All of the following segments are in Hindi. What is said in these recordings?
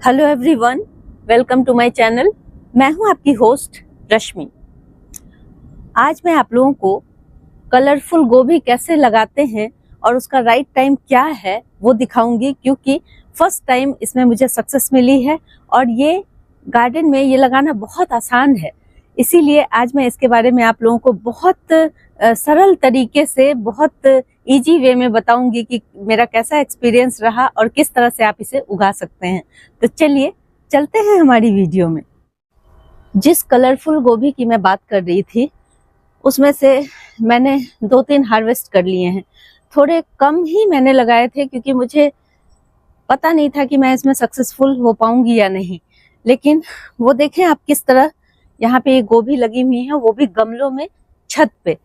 Hello everyone, welcome to my channel. मैं हूं आपकी होस्ट रश्मि। आज मैं आप लोगों को कलरफुल गोभी कैसे लगाते हैं और उसका राइट टाइम क्या है वो दिखाऊंगी, क्योंकि फर्स्ट टाइम इसमें मुझे सक्सेस मिली है और ये गार्डन में ये लगाना बहुत आसान है। इसीलिए आज मैं इसके बारे में आप लोगों को बहुत सरल तरीके से, बहुत इजी वे में बताऊंगी कि मेरा कैसा एक्सपीरियंस रहा और किस तरह से आप इसे उगा सकते हैं। तो चलिए चलते हैं हमारी वीडियो में। जिस कलरफुल गोभी की मैं बात कर रही थी उसमें से मैंने 2-3 हार्वेस्ट कर लिए हैं। थोड़े कम ही मैंने लगाए थे क्योंकि मुझे पता नहीं था कि मैं इसमें सक्सेसफुल हो पाऊंगी या नहीं। लेकिन वो देखें आप किस तरह यहाँ पे ये गोभी लगी हुई है, वो भी गमलों में छत पे।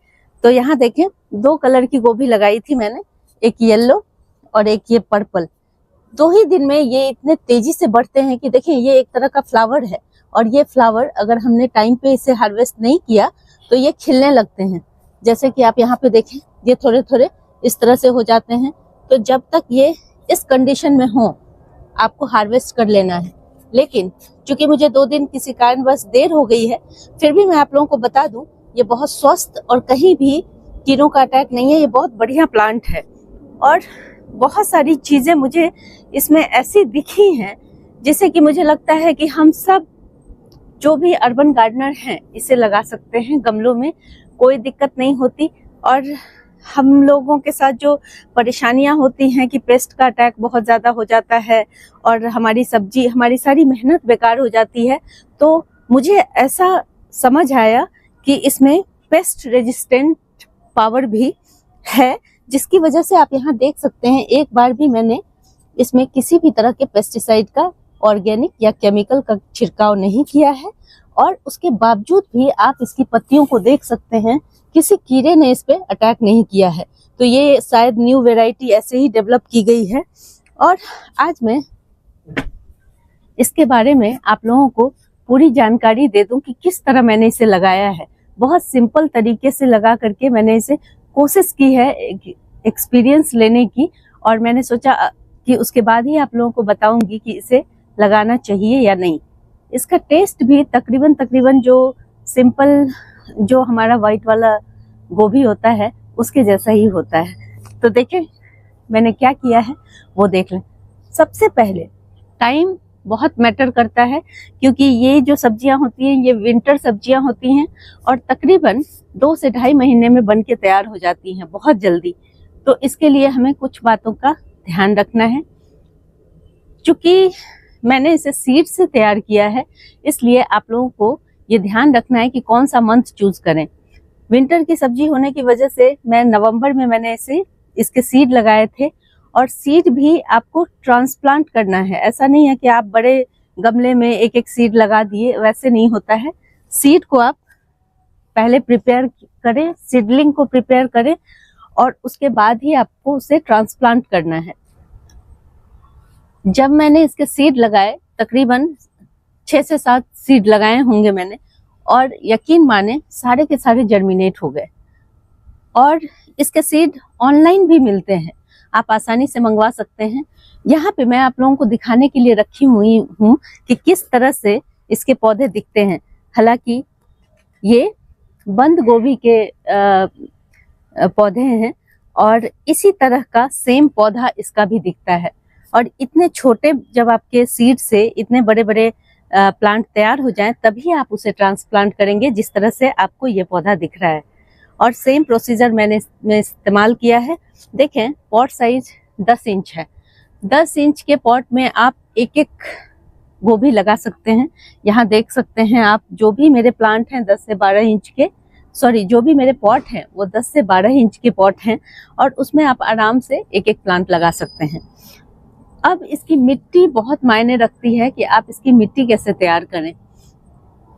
तो यहाँ देखें 2 कलर की गोभी लगाई थी मैंने, एक येलो और एक ये पर्पल। 2 ही दिन में ये इतने तेजी से बढ़ते हैं कि देखें ये एक तरह का फ्लावर है और ये फ्लावर अगर हमने टाइम पे इसे हार्वेस्ट नहीं किया तो ये खिलने लगते हैं। जैसे कि आप यहाँ पे देखें ये थोड़े थोड़े इस तरह से हो जाते हैं। तो जब तक ये इस कंडीशन में हो आपको हार्वेस्ट कर लेना है। लेकिन चूंकि मुझे 2 दिन किसी कारणवश देर हो गई है, फिर भी मैं आप लोगों को बता दूं ये बहुत स्वस्थ और कहीं भी कीड़ों का अटैक नहीं है। ये बहुत बढ़िया प्लांट है और बहुत सारी चीजें मुझे इसमें ऐसी दिखी हैं जिससे कि मुझे लगता है कि हम सब जो भी अर्बन गार्डनर हैं इसे लगा सकते हैं गमलों में, कोई दिक्कत नहीं होती। और हम लोगों के साथ जो परेशानियां होती हैं कि पेस्ट का अटैक बहुत ज़्यादा हो जाता है और हमारी सब्जी, हमारी सारी मेहनत बेकार हो जाती है, तो मुझे ऐसा समझ आया कि इसमें पेस्ट रेजिस्टेंट पावर भी है, जिसकी वजह से आप यहाँ देख सकते हैं एक बार भी मैंने इसमें किसी भी तरह के पेस्टिसाइड का, ऑर्गेनिक या केमिकल का छिड़काव नहीं किया है। और उसके बावजूद भी आप इसकी पत्तियों को देख सकते हैं, किसी कीड़े ने इस पे अटैक नहीं किया है। तो ये शायद न्यू वैरायटी ऐसे ही डेवलप की गई है। और आज मैं इसके बारे में आप लोगों को पूरी जानकारी दे दूं कि किस तरह मैंने इसे लगाया है। बहुत सिंपल तरीके से लगा करके मैंने इसे कोशिश की है एक्सपीरियंस लेने की, और मैंने सोचा कि उसके बाद ही आप लोगों को बताऊंगी कि इसे लगाना चाहिए या नहीं। इसका टेस्ट भी तकरीबन जो सिंपल जो हमारा वाइट वाला गोभी होता है उसके जैसा ही होता है। तो देखें मैंने क्या किया है वो देख लें। सबसे पहले टाइम बहुत मैटर करता है, क्योंकि ये जो सब्जियां होती हैं ये विंटर सब्जियां होती हैं और तकरीबन 2 से 2.5 महीने में बन के तैयार हो जाती हैं बहुत जल्दी। तो इसके लिए हमें कुछ बातों का ध्यान रखना है। चूंकि मैंने इसे सीड से तैयार किया है, इसलिए आप लोगों को ये ध्यान रखना है कि कौन सा मंथ चूज करें। विंटर की सब्जी होने की वजह से मैं नवंबर में मैंने इसके सीड लगाए थे। और सीड भी आपको ट्रांसप्लांट करना है, ऐसा नहीं है कि आप बड़े गमले में एक एक सीड लगा दिए, वैसे नहीं होता है। सीड को आप पहले प्रिपेयर करें, सीडलिंग को प्रिपेयर करें और उसके बाद ही आपको उसे ट्रांसप्लांट करना है। जब मैंने इसके सीड लगाए, तकरीबन 6 से 7 सीड लगाए होंगे मैंने, और यकीन माने सारे के सारे जर्मिनेट हो गए। और इसके सीड ऑनलाइन भी मिलते हैं, आप आसानी से मंगवा सकते हैं। यहाँ पे मैं आप लोगों को दिखाने के लिए रखी हुई हूँ कि किस तरह से इसके पौधे दिखते हैं। हालांकि ये बंद गोभी के पौधे हैं और इसी तरह का सेम पौधा इसका भी दिखता है। और इतने छोटे, जब आपके सीड से इतने बड़े बड़े प्लांट तैयार हो जाएं तभी आप उसे ट्रांसप्लांट करेंगे, जिस तरह से आपको ये पौधा दिख रहा है। और सेम प्रोसीजर मैंने इस्तेमाल किया है। देखें पॉट साइज 10 इंच है। 10 इंच के पॉट में आप एक एक गोभी लगा सकते हैं। यहाँ देख सकते हैं आप, जो भी मेरे प्लांट हैं 10 से 12 इंच के, जो भी मेरे पॉट हैं वो 10 से 12 इंच के पॉट हैं और उसमें आप आराम से एक एक प्लांट लगा सकते हैं। अब इसकी मिट्टी बहुत मायने रखती है कि आप इसकी मिट्टी कैसे तैयार करें।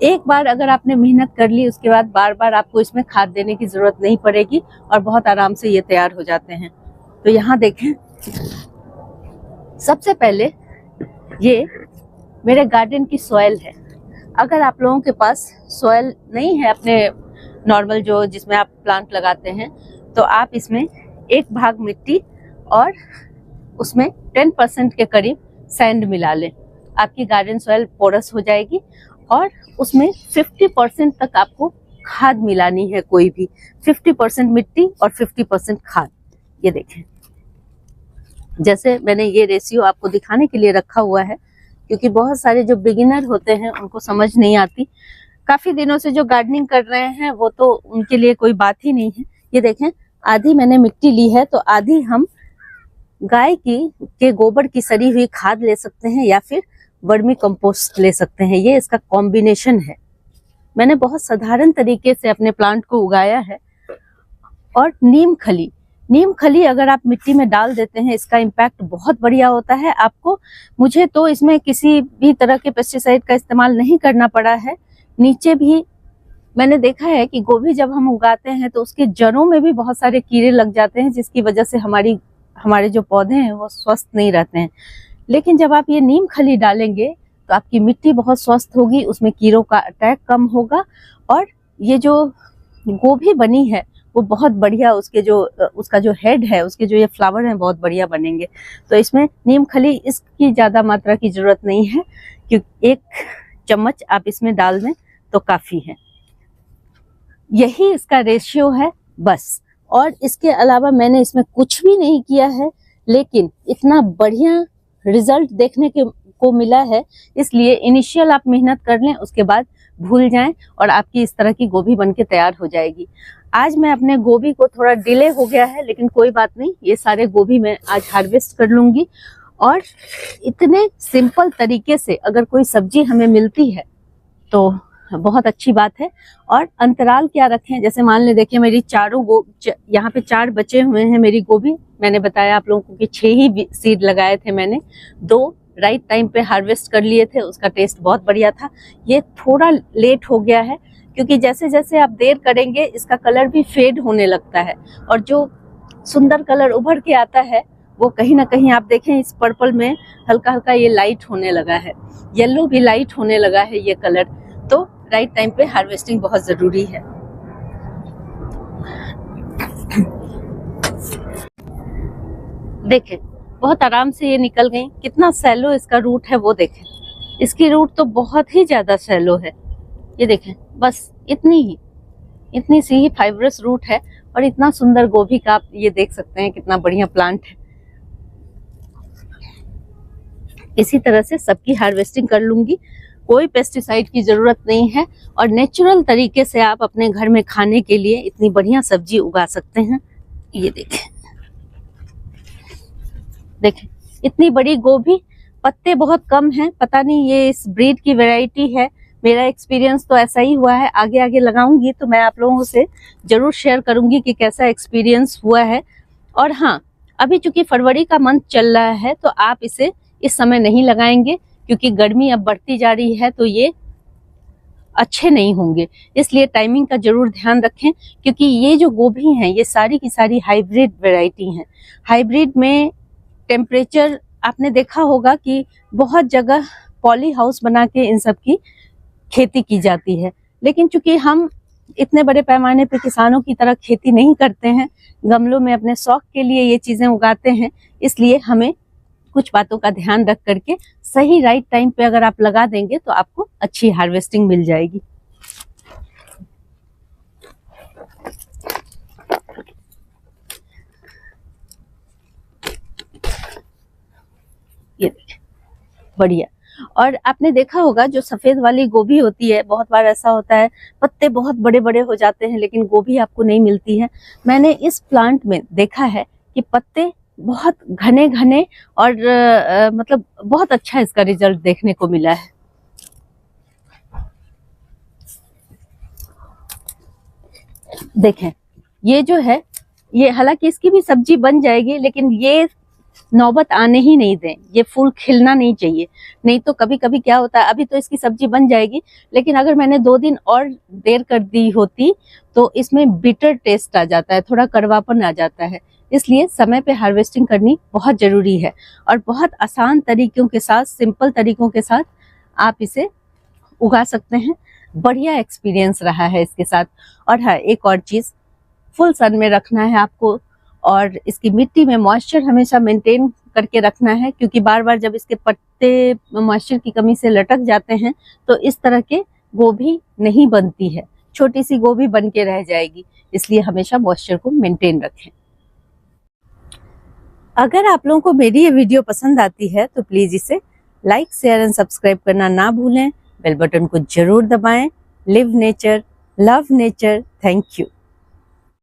एक बार अगर आपने मेहनत कर ली, उसके बाद बार बार आपको इसमें खाद देने की जरूरत नहीं पड़ेगी और बहुत आराम से ये तैयार हो जाते हैं। तो यहाँ देखें, सबसे पहले ये मेरे गार्डन की सॉइल है। अगर आप लोगों के पास सॉइल नहीं है अपने नॉर्मल जो जिसमें आप प्लांट लगाते हैं, तो आप इसमें 1 भाग मिट्टी और उसमें 10% के करीब सैंड मिला लें। आपकी गार्डन सॉइल पोरस हो जाएगी और उसमें 50% तक आपको खाद मिलानी है, कोई भी 50% मिट्टी और 50% खाद। ये देखें, जैसे मैंने ये रेशियो आपको दिखाने के लिए रखा हुआ है, क्योंकि बहुत सारे जो बिगिनर होते हैं उनको समझ नहीं आती। काफी दिनों से जो गार्डनिंग कर रहे हैं वो तो उनके लिए कोई बात ही नहीं है। ये देखें, आधी मैंने मिट्टी ली है तो आधी हम गाय के गोबर की सड़ी हुई खाद ले सकते हैं या फिर वर्मी कंपोस्ट ले सकते हैं। ये इसका कॉम्बिनेशन है। मैंने बहुत साधारण तरीके से अपने प्लांट को उगाया है। और नीम खली अगर आप मिट्टी में डाल देते हैं, इसका इम्पैक्ट बहुत बढ़िया होता है आपको। मुझे तो इसमें किसी भी तरह के पेस्टिसाइड का इस्तेमाल नहीं करना पड़ा है। नीचे भी मैंने देखा है कि गोभी जब हम उगाते हैं तो उसके जड़ों में भी बहुत सारे कीड़े लग जाते हैं, जिसकी वजह से हमारे जो पौधे हैं वो स्वस्थ नहीं रहते हैं। लेकिन जब आप ये नीम खली डालेंगे तो आपकी मिट्टी बहुत स्वस्थ होगी, उसमें कीड़ों का अटैक कम होगा और ये जो गोभी बनी है वो बहुत बढ़िया, उसका जो हेड है, उसके जो ये फ्लावर हैं बहुत बढ़िया बनेंगे। तो इसमें नीम खली इसकी ज्यादा मात्रा की जरूरत नहीं है, क्योंकि 1 चम्मच आप इसमें डाल दें तो काफी है। यही इसका रेशियो है बस। और इसके अलावा मैंने इसमें कुछ भी नहीं किया है, लेकिन इतना बढ़िया रिजल्ट देखने को मिला है। इसलिए इनिशियल आप मेहनत कर लें, उसके बाद भूल जाएं और आपकी इस तरह की गोभी बनके तैयार हो जाएगी। आज मैं अपने गोभी को थोड़ा डिले हो गया है, लेकिन कोई बात नहीं, ये सारे गोभी मैं आज हार्वेस्ट कर लूंगी। और इतने सिंपल तरीके से अगर कोई सब्जी हमें मिलती है तो बहुत अच्छी बात है। और अंतराल क्या रखें, जैसे मान ले, देखिए मेरी यहाँ पे 4 बचे हुए हैं मेरी गोभी। मैंने बताया आप लोगों को कि 6 ही सीड लगाए थे मैंने, 2 राइट टाइम पे हार्वेस्ट कर लिए थे, उसका टेस्ट बहुत बढ़िया था। ये थोड़ा लेट हो गया है, क्योंकि जैसे जैसे आप देर करेंगे इसका कलर भी फेड होने लगता है, और जो सुंदर कलर उभर के आता है वो कहीं ना कहीं आप देखें इस पर्पल में हल्का हल्का ये लाइट होने लगा है, येलो भी लाइट होने लगा है ये कलर। तो राइट टाइम पे हार्वेस्टिंग बहुत जरूरी है। देखें, बहुत आराम से ये निकल गई। कितना सैलो इसका रूट है वो देखें, इसकी रूट तो बहुत ही ज्यादा सैलो है। ये देखें, बस इतनी सी ही फाइब्रस रूट है, और इतना सुंदर गोभी का आप ये देख सकते हैं कितना बढ़िया प्लांट है। इसी तरह से सबकी हार्वेस्टिंग कर लूंगी, कोई पेस्टिसाइड की जरूरत नहीं है, और नेचुरल तरीके से आप अपने घर में खाने के लिए इतनी बढ़िया सब्जी उगा सकते हैं। ये देखें इतनी बड़ी गोभी, पत्ते बहुत कम हैं। पता नहीं ये इस ब्रीड की वैरायटी है, मेरा एक्सपीरियंस तो ऐसा ही हुआ है। आगे आगे लगाऊंगी तो मैं आप लोगों से जरूर शेयर करूंगी कि कैसा एक्सपीरियंस हुआ है। और हाँ, अभी चूंकि फरवरी का मंथ चल रहा है तो आप इसे इस समय नहीं लगाएंगे, क्योंकि गर्मी अब बढ़ती जा रही है तो ये अच्छे नहीं होंगे। इसलिए टाइमिंग का जरूर ध्यान रखें, क्योंकि ये जो गोभी हैं ये सारी की सारी हाइब्रिड वैरायटी हैं। हाइब्रिड में टेम्परेचर आपने देखा होगा कि बहुत जगह पॉली हाउस बना के इन सब की खेती की जाती है, लेकिन चूंकि हम इतने बड़े पैमाने पे किसानों की तरह खेती नहीं करते हैं, गमलों में अपने शौक के लिए ये चीजें उगाते हैं, इसलिए हमें कुछ बातों का ध्यान रख करके सही राइट टाइम पे अगर आप लगा देंगे तो आपको अच्छी हार्वेस्टिंग मिल जाएगी। ये देखिए, बढ़िया। और आपने देखा होगा जो सफेद वाली गोभी होती है, बहुत बार ऐसा होता है पत्ते बहुत बड़े बड़े हो जाते हैं लेकिन गोभी आपको नहीं मिलती है। मैंने इस प्लांट में देखा है कि पत्ते बहुत घने घने और मतलब बहुत अच्छा इसका रिजल्ट देखने को मिला है। देखें, ये जो है, ये हालांकि इसकी भी सब्जी बन जाएगी, लेकिन ये नौबत आने ही नहीं दें, ये फूल खिलना नहीं चाहिए। नहीं तो कभी कभी क्या होता है, अभी तो इसकी सब्जी बन जाएगी, लेकिन अगर मैंने 2 दिन और देर कर दी होती तो इसमें बिटर टेस्ट आ जाता है, थोड़ा कड़वापन आ जाता है। इसलिए समय पे हार्वेस्टिंग करनी बहुत जरूरी है, और बहुत आसान तरीकों के साथ, सिंपल तरीकों के साथ आप इसे उगा सकते हैं। बढ़िया एक्सपीरियंस रहा है इसके साथ। और हाँ, एक और चीज, फुल सन में रखना है आपको, और इसकी मिट्टी में मॉइस्चर हमेशा मेंटेन करके रखना है, क्योंकि बार बार जब इसके पत्ते मॉइस्चर की कमी से लटक जाते हैं तो इस तरह के गोभी नहीं बनती है, छोटी सी गोभी बन के रह जाएगी। इसलिए हमेशा मॉइस्चर को मेंटेन रखें। अगर आप लोगों को मेरी ये वीडियो पसंद आती है तो प्लीज इसे लाइक, शेयर एंड सब्सक्राइब करना ना भूलें। बेल बटन को जरूर दबाएं। Live nature, love nature. Thank you.